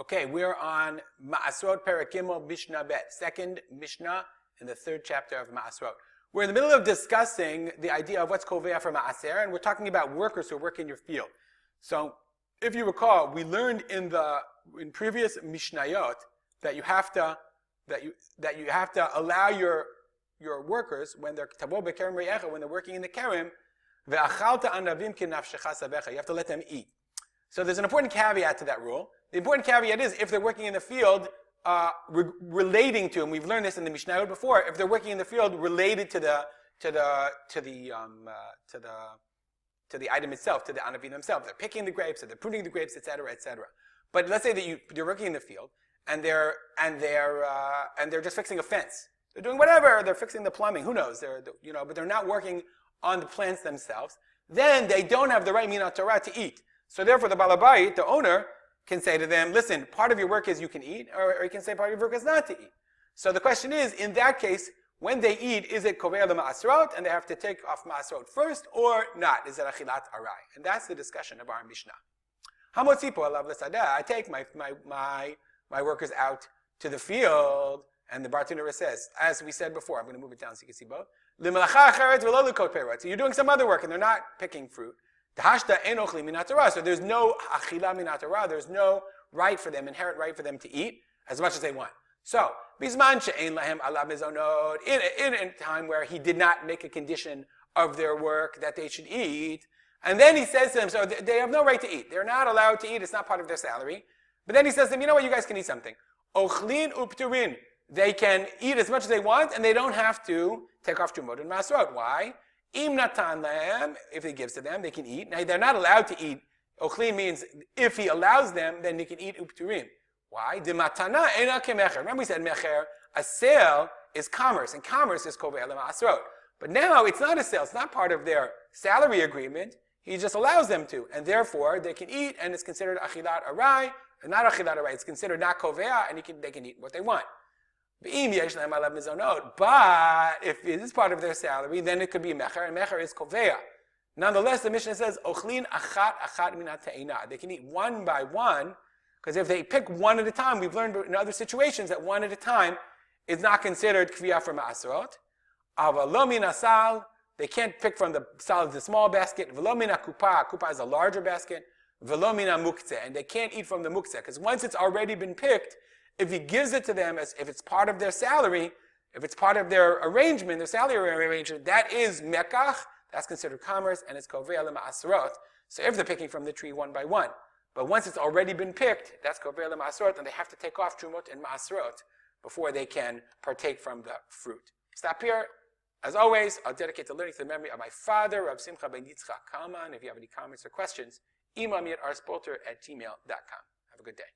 Okay, we're on Maasrot Perek Gimel Mishnah Bet, second Mishnah in the third chapter of Maasrot. We're in the middle of discussing the idea of what's koveya for Maaser, and we're talking about workers who work in your field. So, if you recall, we learned in previous Mishnayot that you have to allow your workers when they're tavo bekerem re'echa, when they're working in the kerem, ve'achalta anavim kinafshecha savecha. You have to let them eat. So there's an important caveat to that rule. The important caveat is if they're working in the field relating to, and we've learned this in the Mishnah before, if they're working in the field related to the item itself, to the anavim themselves. They're picking the grapes, or they're pruning the grapes, etc., etc. But let's say that you're working in the field and they're just fixing a fence. They're doing whatever. They're fixing the plumbing. Who knows? But they're not working on the plants themselves. Then they don't have the right minat Torah to eat. So therefore, the balabait, the owner, can say to them, listen, part of your work is you can eat, or you can say part of your work is not to eat. So the question is, in that case, when they eat, is it koveya the Maasrot, and they have to take off Maasrot first, or not? Is it achilat arai? And that's the discussion of our Mishnah. Hamotzipo alav l'sadah. I take my workers out to the field, and the Bartenura says, as we said before, I'm going to move it down so you can see both. L'melacha acheret v'lo l'kot perot. So you're doing some other work, and they're not picking fruit. So there's no achila minat Torah, there's no right for them, inherent right for them to eat as much as they want. So, bizman she'ein lahem ala mezonot, in a time where he did not make a condition of their work that they should eat, and then he says to them, so they have no right to eat. They're not allowed to eat, it's not part of their salary. But then he says to them, you know what, you guys can eat something. Ochlin upturin, they can eat as much as they want, and they don't have to take off Trumot and Maasrot. Why? Im natan lahem, if he gives to them, they can eat. Now, they're not allowed to eat. Ochlin means if he allows them, then they can eat upturim. Why? De matana ena kemecher. Remember we said mecher, a sale is commerce, and commerce is koveya l'maasrot. But now it's not a sale, it's not part of their salary agreement. He just allows them to, and therefore they can eat, and it's considered achilat arai, and not achilat arai. It's considered not koveya, and they can eat what they want. But if it is part of their salary, then it could be mecher, and mecher is koveya. Nonetheless, the Mishnah says, ochlin achat minat te'ina. They can eat one by one, because if they pick one at a time, we've learned in other situations that one at a time is not considered kviya for Maasrot. Avalo min asal, they can't pick from the sal, the small basket. Velo min kupa, kupa is a larger basket. Velo min muktzeh, and they can't eat from the muktzeh, because once it's already been picked, if he gives it to them as if it's part of their salary, if it's part of their arrangement, their salary arrangement, that is mekach, that's considered commerce, and it's koveya l'maasrot. So if they're picking from the tree one by one. But once it's already been picked, that's koveya l'maasrot, and they have to take off trumot and maasrot before they can partake from the fruit. Stop here. As always, I'll dedicate the learning to the memory of my father, Rav Simcha ben Yitzchak Kalman. If you have any comments or questions, email me at rspolter@gmail.com. Have a good day.